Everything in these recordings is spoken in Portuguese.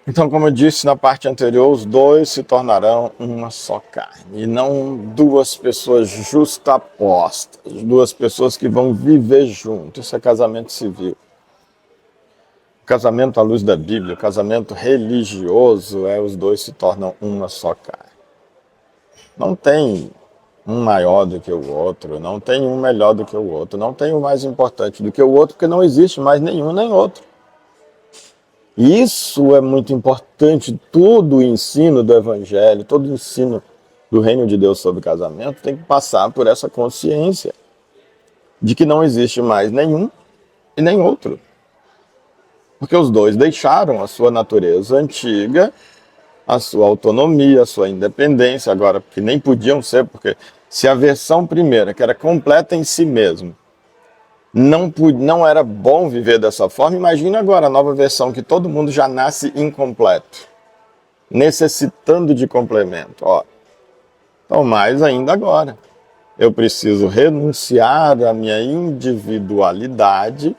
Então, como eu disse na parte anterior, os dois se tornarão uma só carne, e não duas pessoas justapostas, duas pessoas que vão viver juntos. Isso é casamento civil. O casamento à luz da Bíblia, o casamento religioso, os dois se tornam uma só carne. Não tem um maior do que o outro, não tem um melhor do que o outro, não tem um mais importante do que o outro, porque não existe mais nenhum nem outro. Isso é muito importante. Todo o ensino do Evangelho, todo o ensino do Reino de Deus sobre casamento tem que passar por essa consciência de que não existe mais nenhum e nem outro. Porque os dois deixaram a sua natureza antiga, a sua autonomia, a sua independência, agora, porque nem podiam ser, porque se a versão primeira, que era completa em si mesmo, não era bom viver dessa forma, imagina agora a nova versão, que todo mundo já nasce incompleto, necessitando de complemento. Ó, então, mais ainda agora, eu preciso renunciar à minha individualidade,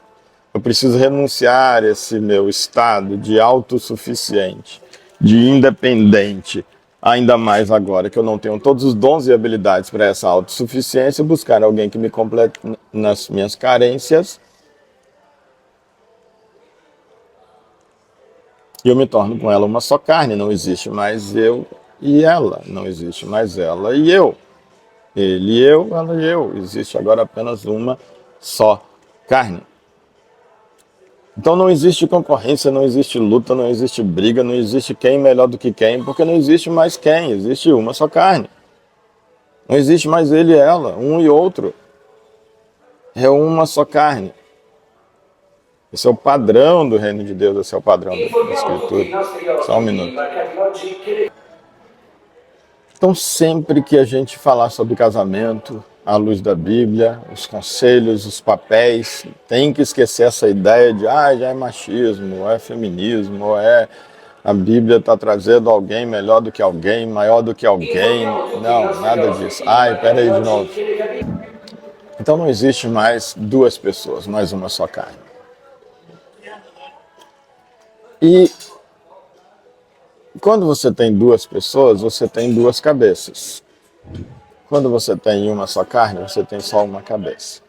eu preciso renunciar a esse meu estado de autossuficiente, de independente, ainda mais agora que eu não tenho todos os dons e habilidades para essa autossuficiência, buscar alguém que me complete nas minhas carências, e eu me torno com ela uma só carne. Não existe mais eu e ela, não existe mais ela e eu. Ele e eu, ela e eu. Existe agora apenas uma só carne. Então não existe concorrência, não existe luta, não existe briga, não existe quem melhor do que quem, porque não existe mais quem, existe uma só carne. Não existe mais ele e ela, um e outro. É uma só carne. Esse é o padrão do reino de Deus, esse é o padrão da Escritura. Só um minuto. Então, sempre que a gente falar sobre casamento, à luz da Bíblia, os conselhos, os papéis, tem que esquecer essa ideia de já é machismo, ou é feminismo, ou a Bíblia está trazendo alguém melhor do que alguém, maior do que alguém. Não, nada disso. Peraí de novo. Então não existe mais duas pessoas, mais uma só carne. E quando você tem duas pessoas, você tem duas cabeças. Quando você tem uma só carne, você tem só uma cabeça.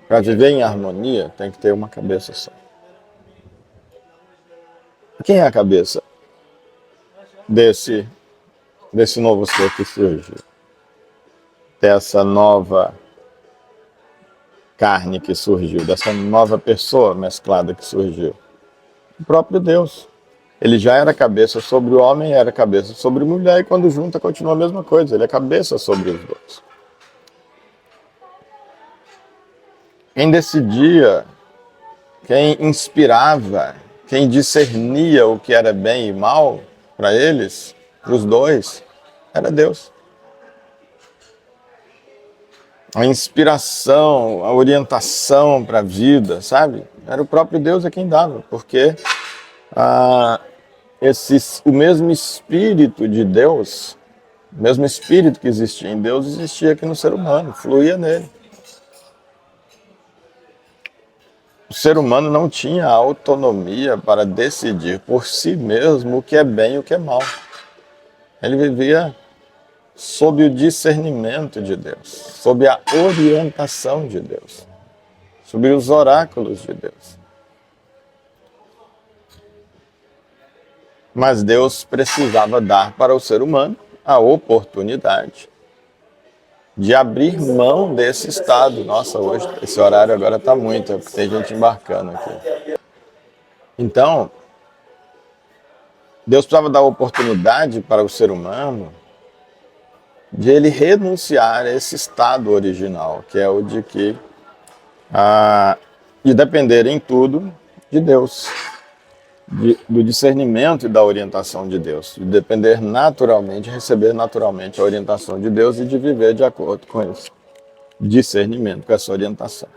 Para viver em harmonia, tem que ter uma cabeça só. Quem é a cabeça desse novo ser que surgiu? Dessa nova carne que surgiu, dessa nova pessoa mesclada que surgiu? O próprio Deus. Ele já era cabeça sobre o homem, era cabeça sobre a mulher, e quando junta continua a mesma coisa. Ele é cabeça sobre os dois. Quem decidia, quem inspirava, quem discernia o que era bem e mal para eles, para os dois, era Deus. A inspiração, a orientação para a vida, sabe? Era o próprio Deus quem dava, porque o mesmo Espírito de Deus, o mesmo Espírito que existia em Deus, existia aqui no ser humano, fluía nele. O ser humano não tinha autonomia para decidir por si mesmo o que é bem e o que é mal. Ele vivia sob o discernimento de Deus, sob a orientação de Deus, sob os oráculos de Deus. Mas Deus precisava dar para o ser humano a oportunidade de abrir mão desse estado. Nossa, hoje esse horário agora está muito, porque tem gente embarcando aqui. Então, Deus precisava dar a oportunidade para o ser humano de ele renunciar a esse estado original, que é o de de depender em tudo de Deus, do discernimento e da orientação de Deus, de depender naturalmente, receber naturalmente a orientação de Deus e de viver de acordo com esse discernimento, com essa orientação.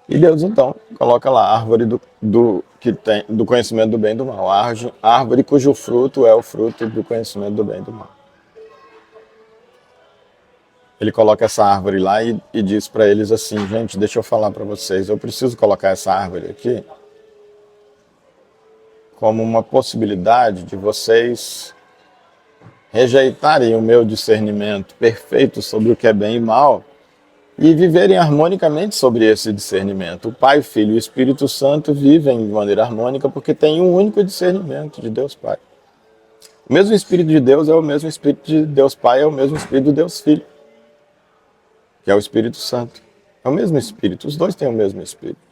E Deus então coloca lá a árvore do conhecimento do bem e do mal, a árvore cujo fruto é o fruto do conhecimento do bem e do mal. Ele coloca essa árvore lá e diz para eles assim: gente, deixa eu falar para vocês, eu preciso colocar essa árvore aqui como uma possibilidade de vocês rejeitarem o meu discernimento perfeito sobre o que é bem e mal e viverem harmonicamente sobre esse discernimento. O Pai, o Filho e o Espírito Santo vivem de maneira harmônica porque tem um único discernimento de Deus Pai. O mesmo Espírito de Deus é o mesmo Espírito de Deus Pai, é o mesmo Espírito de Deus Filho, que é o Espírito Santo. É o mesmo Espírito, os dois têm o mesmo Espírito.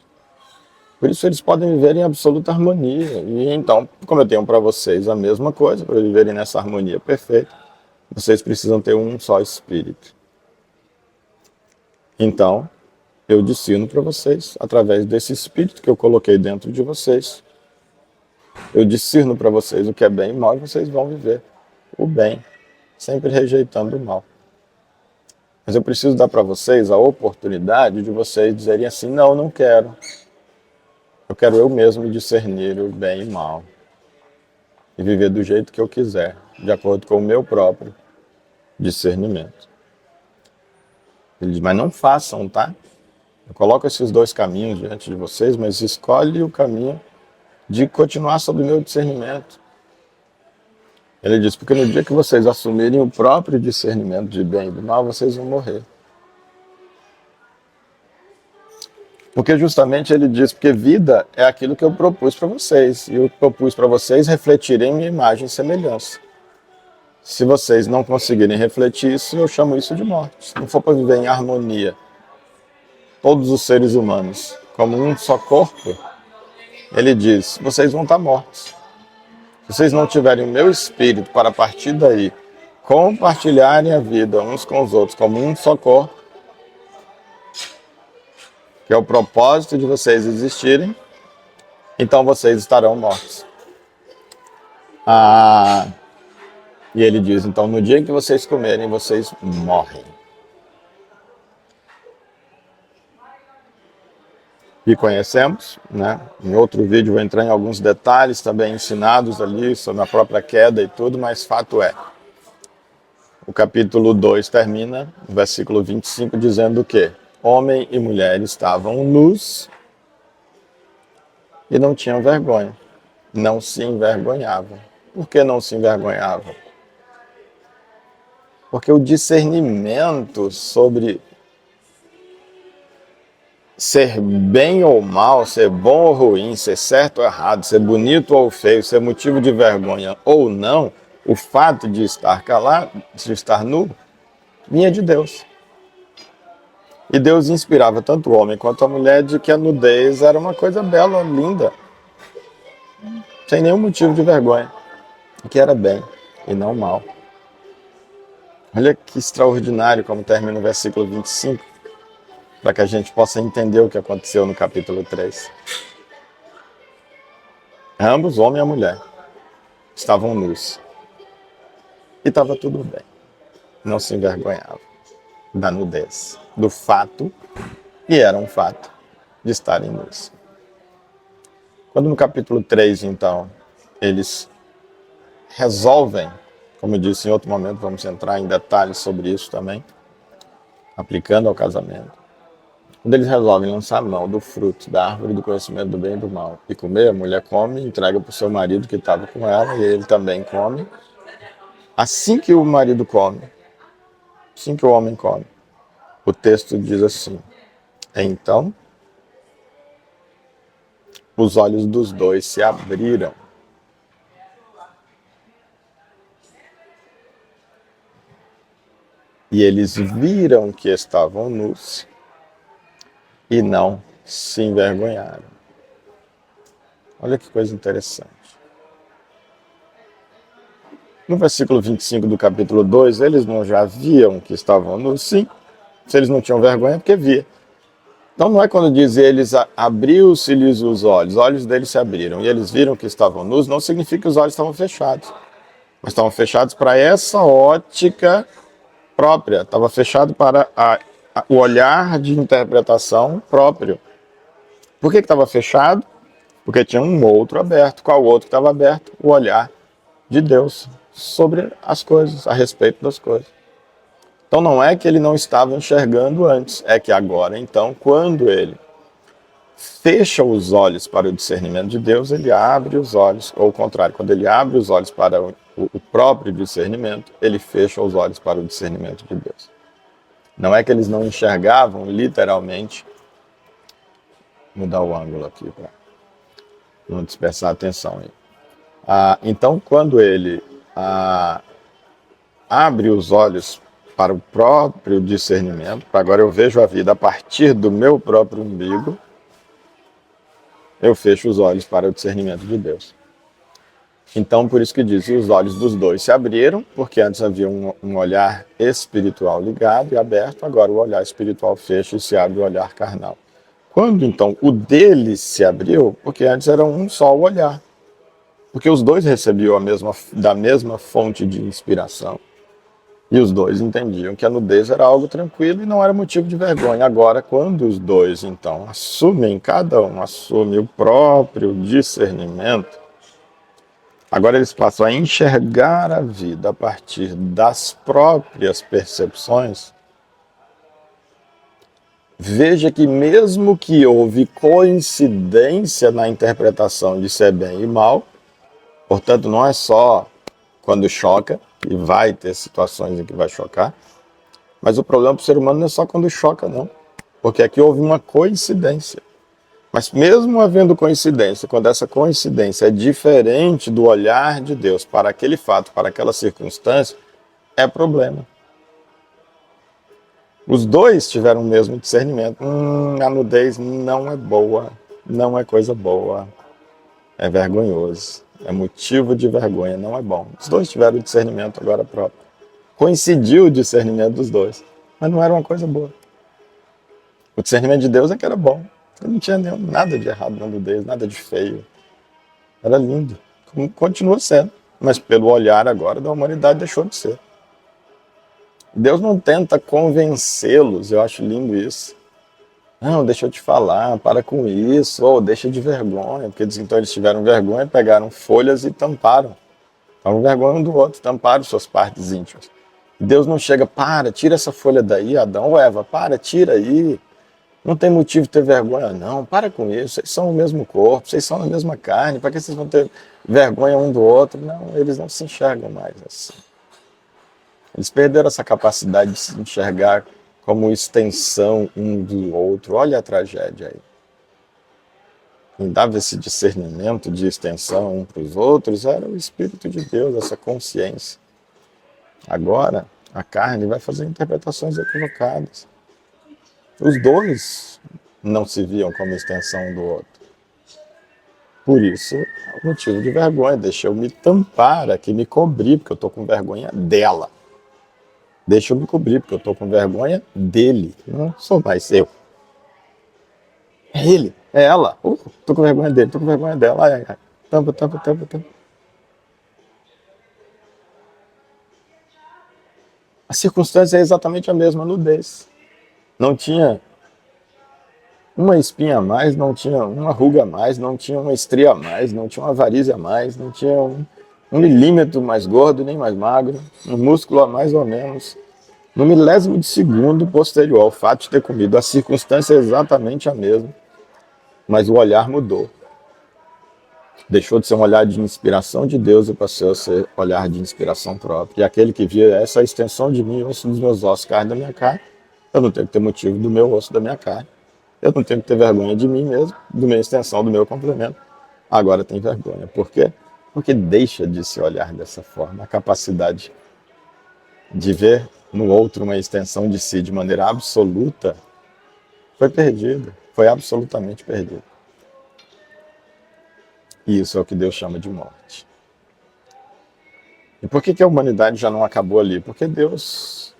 Por isso eles podem viver em absoluta harmonia. E então, como eu tenho para vocês a mesma coisa, para viverem nessa harmonia perfeita, vocês precisam ter um só Espírito. Então, eu discerno para vocês, através desse Espírito que eu coloquei dentro de vocês, eu discerno para vocês o que é bem e mal, e vocês vão viver o bem, sempre rejeitando o mal. Mas eu preciso dar para vocês a oportunidade de vocês dizerem assim, não, não quero. Eu quero eu mesmo discernir o bem e o mal. E viver do jeito que eu quiser, de acordo com o meu próprio discernimento. Ele diz, mas não façam, tá? Eu coloco esses dois caminhos diante de vocês, mas escolhe o caminho de continuar sob o meu discernimento. Ele diz, porque no dia que vocês assumirem o próprio discernimento de bem e do mal, vocês vão morrer. Porque justamente ele diz, porque vida é aquilo que eu propus para vocês. E eu propus para vocês refletirem minha imagem e semelhança. Se vocês não conseguirem refletir isso, eu chamo isso de morte. Se não for para viver em harmonia, todos os seres humanos, como um só corpo, ele diz, vocês vão estar mortos. Se vocês não tiverem o meu espírito para a partir daí compartilharem a vida uns com os outros como um só corpo, que é o propósito de vocês existirem, então vocês estarão mortos. E ele diz, então no dia em que vocês comerem, vocês morrem. E conhecemos, né? Em outro vídeo vou entrar em alguns detalhes também ensinados ali sobre a própria queda e tudo, mas fato é, o capítulo 2 termina, no versículo 25, dizendo que homem e mulher estavam nus e não tinham vergonha, não se envergonhavam. Por que não se envergonhavam? Porque o discernimento sobre ser bem ou mal, ser bom ou ruim, ser certo ou errado, ser bonito ou feio, ser motivo de vergonha ou não, o fato de estar calado, de estar nu, vinha de Deus. E Deus inspirava tanto o homem quanto a mulher de que a nudez era uma coisa bela, linda, sem nenhum motivo de vergonha, que era bem e não mal. Olha que extraordinário como termina o versículo 25, para que a gente possa entender o que aconteceu no capítulo 3. Ambos, homem e mulher, estavam nus. E estava tudo bem. Não se envergonhavam da nudez, do fato, e era um fato, de estarem nus. Quando no capítulo 3, então, eles resolvem, como eu disse em outro momento, vamos entrar em detalhes sobre isso também, aplicando ao casamento. Quando eles resolvem lançar a mão do fruto da árvore do conhecimento do bem e do mal e comer, a mulher come, entrega para o seu marido que estava com ela, e ele também come. Assim que o marido come, assim que o homem come, o texto diz assim, então os olhos dos dois se abriram. E eles viram que estavam nus e não se envergonharam. Olha que coisa interessante. No versículo 25 do capítulo 2, eles não já viam que estavam nus? Sim. Se eles não tinham vergonha, porque via. Então não é quando diz eles abriu-se-lhes os olhos deles se abriram e eles viram que estavam nus, não significa que os olhos estavam fechados. Mas estavam fechados para essa ótica própria, estava fechado para o olhar de interpretação próprio. Por que estava fechado? Porque tinha um outro aberto. Qual o outro que estava aberto? O olhar de Deus sobre as coisas, a respeito das coisas. Então não é que ele não estava enxergando antes, é que agora, então, quando ele fecha os olhos para o discernimento de Deus, ele abre os olhos, ou o contrário, quando ele abre os olhos para o próprio discernimento, ele fecha os olhos para o discernimento de Deus. Não é que eles não enxergavam literalmente, mudar o ângulo aqui para não dispersar a atenção aí. Então, quando ele abre os olhos para o próprio discernimento, agora eu vejo a vida a partir do meu próprio umbigo, eu fecho os olhos para o discernimento de Deus. Então, por isso que diz, os olhos dos dois se abriram, porque antes havia um olhar espiritual ligado e aberto, agora o olhar espiritual fecha e se abre o olhar carnal. Quando, então, o deles se abriu, porque antes era um só o olhar, porque os dois recebiam da mesma fonte de inspiração, e os dois entendiam que a nudez era algo tranquilo e não era motivo de vergonha. Agora, quando os dois, então, cada um assume o próprio discernimento, agora eles passam a enxergar a vida a partir das próprias percepções. Veja que mesmo que houve coincidência na interpretação de ser bem e mal, portanto não é só quando choca, e vai ter situações em que vai chocar, mas o problema para o ser humano não é só quando choca, não, porque aqui houve uma coincidência. Mas mesmo havendo coincidência, quando essa coincidência é diferente do olhar de Deus para aquele fato, para aquela circunstância, é problema. Os dois tiveram o mesmo discernimento. A nudez não é boa, não é coisa boa, é vergonhoso, é motivo de vergonha, não é bom. Os dois tiveram o discernimento agora próprio. Coincidiu o discernimento dos dois, mas não era uma coisa boa. O discernimento de Deus é que era bom. Não tinha nada de errado na nudez, nada de feio. Era lindo, como continua sendo, mas pelo olhar agora da humanidade deixou de ser. Deus não tenta convencê-los, eu acho lindo isso. Não, deixa eu te falar, para com isso, ou deixa de vergonha, porque então eles tiveram vergonha, pegaram folhas e tamparam. Estavam vergonha um do outro, tamparam suas partes íntimas. Deus não chega, tira essa folha daí, Adão ou Eva, tira aí. Não tem motivo de ter vergonha, não, para com isso, vocês são o mesmo corpo, vocês são a mesma carne, para que vocês vão ter vergonha um do outro? Não, eles não se enxergam mais assim. Eles perderam essa capacidade de se enxergar como extensão um do outro. Olha a tragédia aí. Quem dava esse discernimento de extensão um para os outros era o Espírito de Deus, essa consciência. Agora, a carne vai fazer interpretações equivocadas. Os dois não se viam como extensão um do outro. Por isso, é o motivo de vergonha. Deixa eu me tampar aqui, me cobrir, porque eu estou com vergonha dela. Deixa eu me cobrir, porque eu estou com vergonha dele. Não sou mais eu. É ele, é ela. Estou com vergonha dele, estou com vergonha dela. Ai, ai, ai. Tampa, tampa, tampa, tampa. A circunstância é exatamente a mesma, nudez. Não tinha uma espinha a mais, não tinha uma ruga a mais, não tinha uma estria a mais, não tinha uma varizes a mais, não tinha um milímetro mais gordo nem mais magro, um músculo a mais ou menos. No milésimo de segundo posterior ao fato de ter comido, a circunstância é exatamente a mesma, mas o olhar mudou. Deixou de ser um olhar de inspiração de Deus e passou a ser olhar de inspiração própria. E aquele que via essa extensão de mim, osso dos meus ossos, carne da minha carne, eu não tenho que ter motivo do meu osso da minha carne. Eu não tenho que ter vergonha de mim mesmo, da minha extensão, do meu complemento. Agora tem vergonha. Por quê? Porque deixa de se olhar dessa forma. A capacidade de ver no outro uma extensão de si de maneira absoluta foi perdida. Foi absolutamente perdida. E isso é o que Deus chama de morte. E por que a humanidade já não acabou ali? Porque Deus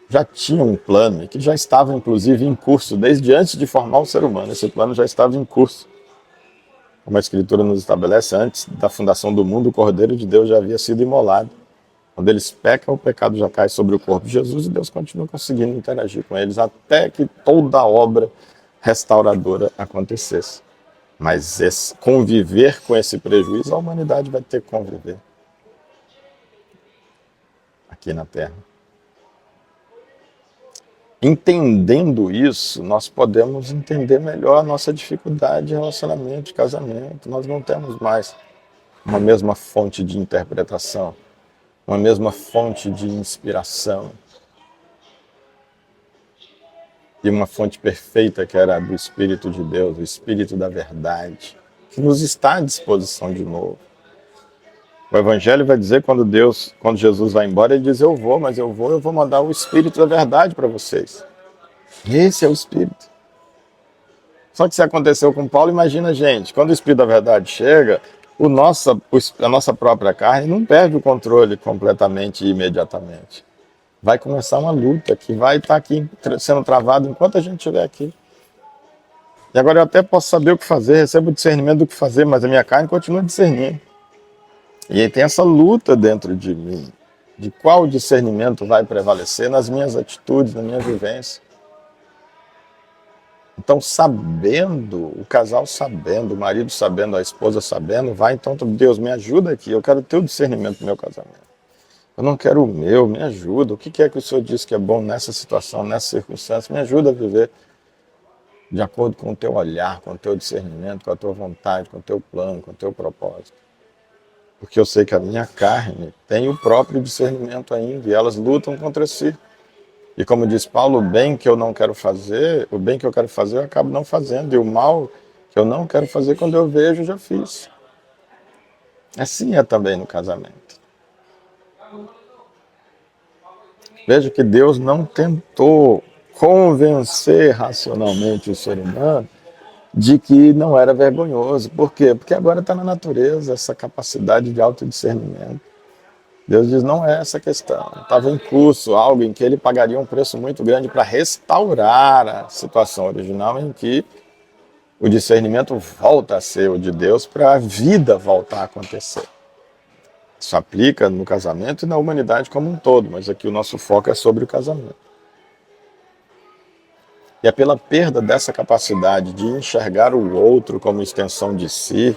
já tinha um plano, que já estava inclusive em curso, desde antes de formar o ser humano. Esse plano já estava em curso. Como a Escritura nos estabelece, antes da fundação do mundo, o Cordeiro de Deus já havia sido imolado. Quando eles pecam, o pecado já cai sobre o corpo de Jesus e Deus continua conseguindo interagir com eles até que toda a obra restauradora acontecesse. Mas conviver com esse prejuízo, a humanidade vai ter que conviver aqui na Terra. Entendendo isso, nós podemos entender melhor a nossa dificuldade de relacionamento, de casamento. Nós não temos mais uma mesma fonte de interpretação, uma mesma fonte de inspiração e uma fonte perfeita que era do Espírito de Deus, o Espírito da verdade, que nos está à disposição de novo. O Evangelho vai dizer quando Jesus vai embora, ele diz: eu vou, mas eu vou mandar o Espírito da verdade para vocês. Esse é o Espírito. Só que se aconteceu com Paulo, imagina, gente, quando o Espírito da verdade chega, a nossa própria carne não perde o controle completamente e imediatamente. Vai começar uma luta que vai estar aqui sendo travada enquanto a gente estiver aqui. E agora eu até posso saber o que fazer, recebo o discernimento do que fazer, mas a minha carne continua discernindo. E aí tem essa luta dentro de mim, de qual discernimento vai prevalecer nas minhas atitudes, na minha vivência. Então, sabendo, o casal sabendo, o marido sabendo, a esposa sabendo, vai então, Deus, me ajuda aqui, eu quero ter o discernimento do meu casamento. Eu não quero o meu, me ajuda. O que é que o Senhor diz que é bom nessa situação, nessa circunstância? Me ajuda a viver de acordo com o teu olhar, com o teu discernimento, com a tua vontade, com o teu plano, com o teu propósito. Porque eu sei que a minha carne tem o próprio discernimento ainda e elas lutam contra si. E como diz Paulo, o bem que eu não quero fazer, o bem que eu quero fazer eu acabo não fazendo. E o mal que eu não quero fazer, quando eu vejo, eu já fiz. Assim é também no casamento. Veja que Deus não tentou convencer racionalmente o ser humano de que não era vergonhoso. Por quê? Porque agora está na natureza essa capacidade de autodiscernimento. Deus diz, não é essa a questão. Estava em curso algo em que ele pagaria um preço muito grande para restaurar a situação original em que o discernimento volta a ser o de Deus para a vida voltar a acontecer. Isso aplica no casamento e na humanidade como um todo, mas aqui o nosso foco é sobre o casamento. E é pela perda dessa capacidade de enxergar o outro como extensão de si,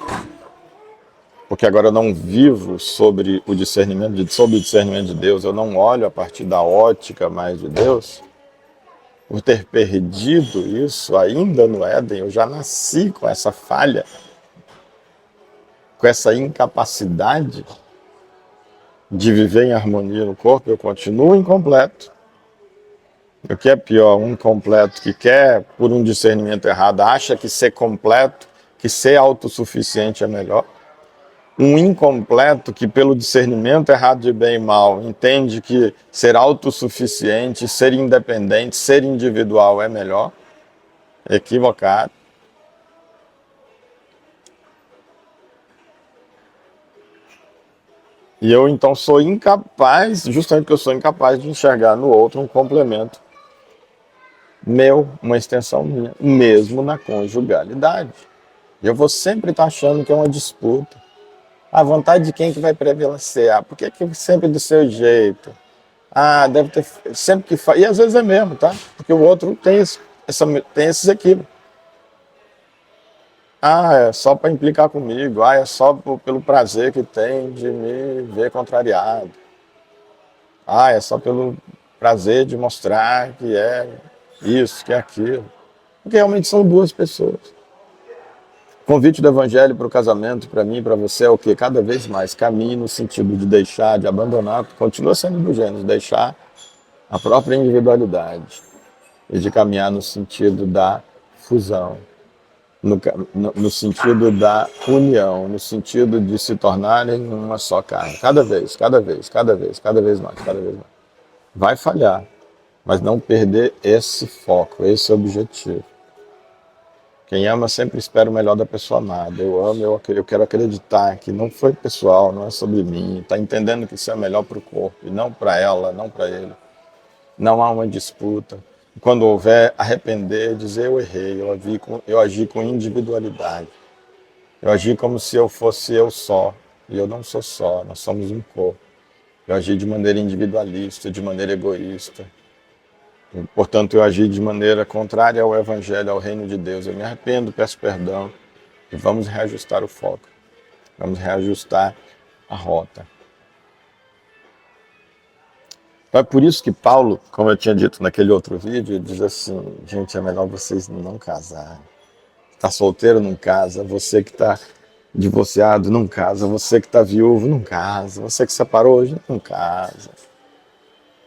porque agora eu não vivo sobre o discernimento de Deus, eu não olho a partir da ótica mais de Deus. Por ter perdido isso ainda no Éden, eu já nasci com essa falha, com essa incapacidade de viver em harmonia no corpo, eu continuo incompleto. O que é pior, um completo que quer, por um discernimento errado, acha que ser completo, que ser autossuficiente é melhor. Um incompleto que, pelo discernimento errado de bem e mal, entende que ser autossuficiente, ser independente, ser individual é melhor. Equivocado. E eu então sou incapaz, justamente porque eu sou incapaz de enxergar no outro um complemento meu, uma extensão minha, mesmo na conjugalidade. Eu vou sempre estar achando que é uma disputa. A vontade de quem que vai prevalecer? Ah, por que sempre do seu jeito? Ah, deve ter sempre que faz. E às vezes é mesmo, tá? Porque o outro tem esses equívocos. Ah, é só para implicar comigo. Ah, é só pelo prazer que tem de me ver contrariado. Ah, é só pelo prazer de mostrar que é isso, que é aquilo. Porque realmente são duas pessoas. O convite do Evangelho para o casamento, para mim e para você, é o quê? Cada vez mais caminhe no sentido de deixar, de abandonar, continua sendo do Gênesis, deixar a própria individualidade e de caminhar no sentido da fusão, no sentido da união, no sentido de se tornarem uma só carne. Cada vez mais, cada vez mais. Vai falhar, mas não perder esse foco, esse objetivo. Quem ama sempre espera o melhor da pessoa amada. Eu amo, eu quero acreditar que não foi pessoal, não é sobre mim. Está entendendo que isso é melhor para o corpo, e não para ela, não para ele. Não há uma disputa. Quando houver, arrepender, dizer eu errei, eu agi com individualidade. Eu agi como se eu fosse eu só. E eu não sou só, nós somos um corpo. Eu agi de maneira individualista, de maneira egoísta. Portanto, eu agi de maneira contrária ao Evangelho, ao reino de Deus. Eu me arrependo, peço perdão e vamos reajustar o foco. Vamos reajustar a rota. Então é por isso que Paulo, como eu tinha dito naquele outro vídeo, ele diz assim, gente, é melhor vocês não casarem. Tá solteiro, não casa. Você que tá divorciado, não casa. Você que tá viúvo, não casa. Você que separou hoje, não casa.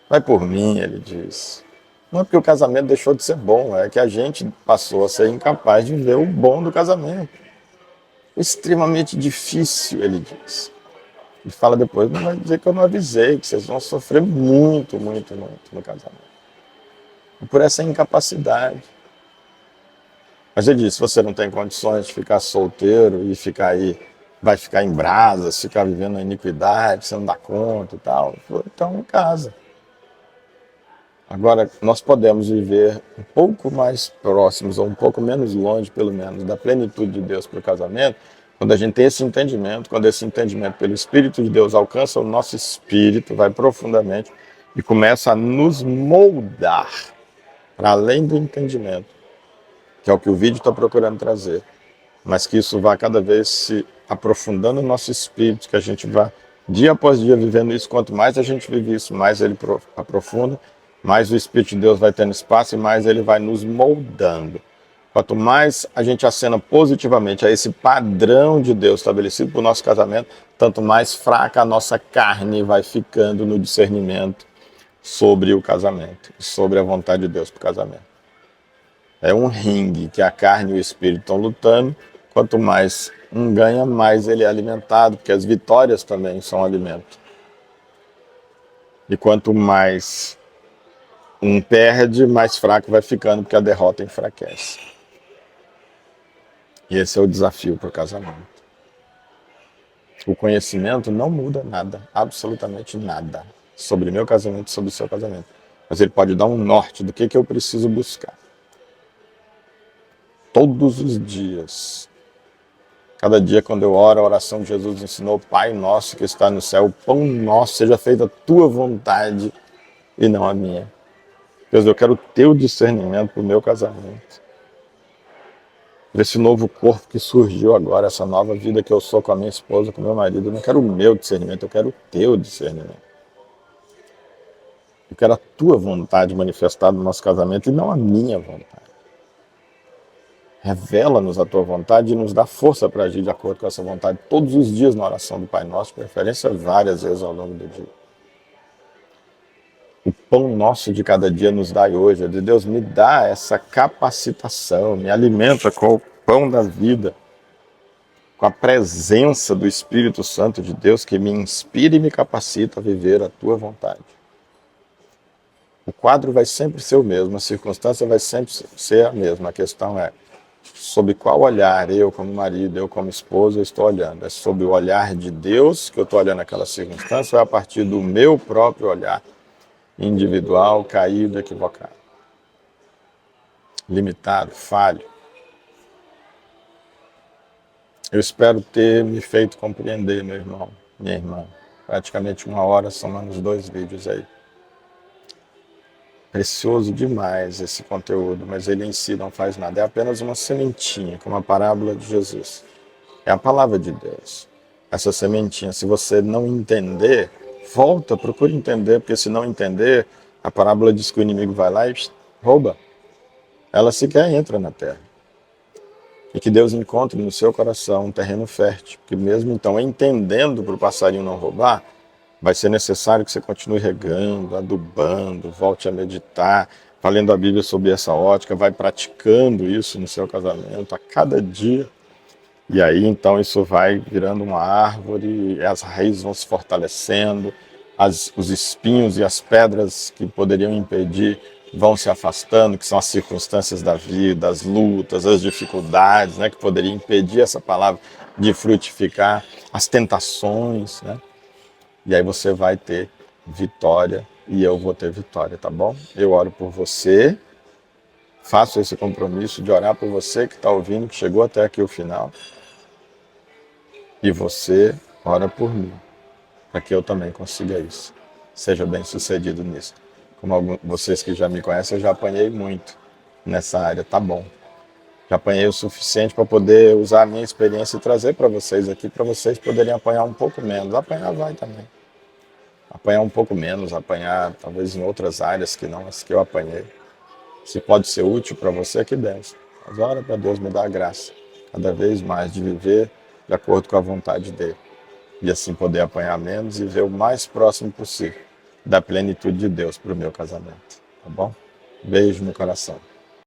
Vai por mim, ele diz. Não é porque o casamento deixou de ser bom, é que a gente passou a ser incapaz de ver o bom do casamento. Extremamente difícil, ele diz. E fala depois, não vai dizer que eu não avisei, que vocês vão sofrer muito, muito, muito no casamento. E por essa incapacidade. Mas ele disse, se você não tem condições de ficar solteiro e ficar aí, vai ficar em brasas, ficar vivendo na iniquidade, você não dá conta e tal, então casa. Agora, nós podemos viver um pouco mais próximos, ou um pouco menos longe, pelo menos, da plenitude de Deus para o casamento, quando a gente tem esse entendimento, quando esse entendimento pelo Espírito de Deus alcança o nosso espírito, vai profundamente e começa a nos moldar para além do entendimento, que é o que o vídeo está procurando trazer, mas que isso vai cada vez se aprofundando no nosso espírito, que a gente vai dia após dia vivendo isso. Quanto mais a gente vive isso, mais ele aprofunda, mais o Espírito de Deus vai tendo espaço e mais ele vai nos moldando. Quanto mais a gente acena positivamente a esse padrão de Deus estabelecido para o nosso casamento, tanto mais fraca a nossa carne vai ficando no discernimento sobre o casamento, sobre a vontade de Deus para o casamento. É um ringue que a carne e o espírito estão lutando. Quanto mais um ganha, mais ele é alimentado, porque as vitórias também são alimento. E quanto mais um perde, mais fraco vai ficando, porque a derrota enfraquece. E esse é o desafio para o casamento. O conhecimento não muda nada, absolutamente nada, sobre meu casamento e sobre o seu casamento. Mas ele pode dar um norte do que eu preciso buscar. Todos os dias. Cada dia, quando eu oro, a oração de Jesus ensinou: Pai nosso que está no céu, o pão nosso, seja feita a tua vontade e não a minha. Deus, eu quero o teu discernimento para o meu casamento. Esse novo corpo que surgiu agora, essa nova vida que eu sou com a minha esposa, com o meu marido, eu não quero o meu discernimento, eu quero o teu discernimento. Eu quero a tua vontade manifestada no nosso casamento e não a minha vontade. Revela-nos a tua vontade e nos dá força para agir de acordo com essa vontade todos os dias na oração do Pai Nosso, preferência várias vezes ao longo do dia. O pão nosso de cada dia nos dai hoje. Deus, me dá essa capacitação, me alimenta com o pão da vida, com a presença do Espírito Santo de Deus que me inspira e me capacita a viver a tua vontade. O quadro vai sempre ser o mesmo, a circunstância vai sempre ser a mesma. A questão é sob qual olhar eu, como marido, eu, como esposa, estou olhando. É sob o olhar de Deus que eu estou olhando aquela circunstância ou é a partir do meu próprio olhar individual, caído, equivocado, limitado, falho? Eu espero ter me feito compreender, meu irmão, minha irmã. Praticamente 1 hora somando os 2 vídeos aí. Precioso demais esse conteúdo, mas ele em si não faz nada. É apenas uma sementinha, como a parábola de Jesus. É a palavra de Deus. Essa sementinha, se você não entender, volta, procure entender, porque se não entender, a parábola diz que o inimigo vai lá e rouba. Ela sequer entra na terra. E que Deus encontre no seu coração um terreno fértil, porque mesmo então, entendendo para o passarinho não roubar, vai ser necessário que você continue regando, adubando, volte a meditar, vá lendo a Bíblia sob essa ótica, vai praticando isso no seu casamento a cada dia. E aí então isso vai virando uma árvore, as raízes vão se fortalecendo, os espinhos e as pedras que poderiam impedir vão se afastando, que são as circunstâncias da vida, as lutas, as dificuldades, né, que poderiam impedir essa palavra de frutificar, as tentações, né? E aí você vai ter vitória e eu vou ter vitória, tá bom? Eu oro por você, faço esse compromisso de orar por você que está ouvindo, que chegou até aqui o final. E você ora por mim, para que eu também consiga isso. Seja bem sucedido nisso. Como vocês que já me conhecem, eu já apanhei muito nessa área, tá bom. Já apanhei o suficiente para poder usar a minha experiência e trazer para vocês aqui, para vocês poderem apanhar um pouco menos. Apanhar vai também. apanhar um pouco menos, apanhar talvez em outras áreas que não as que eu apanhei. Se pode ser útil para você, que benção. Mas ora para Deus me dar a graça, cada vez mais, de viver de acordo com a vontade dele. E assim poder apanhar menos e ver o mais próximo possível da plenitude de Deus para o meu casamento. Tá bom? Beijo no coração.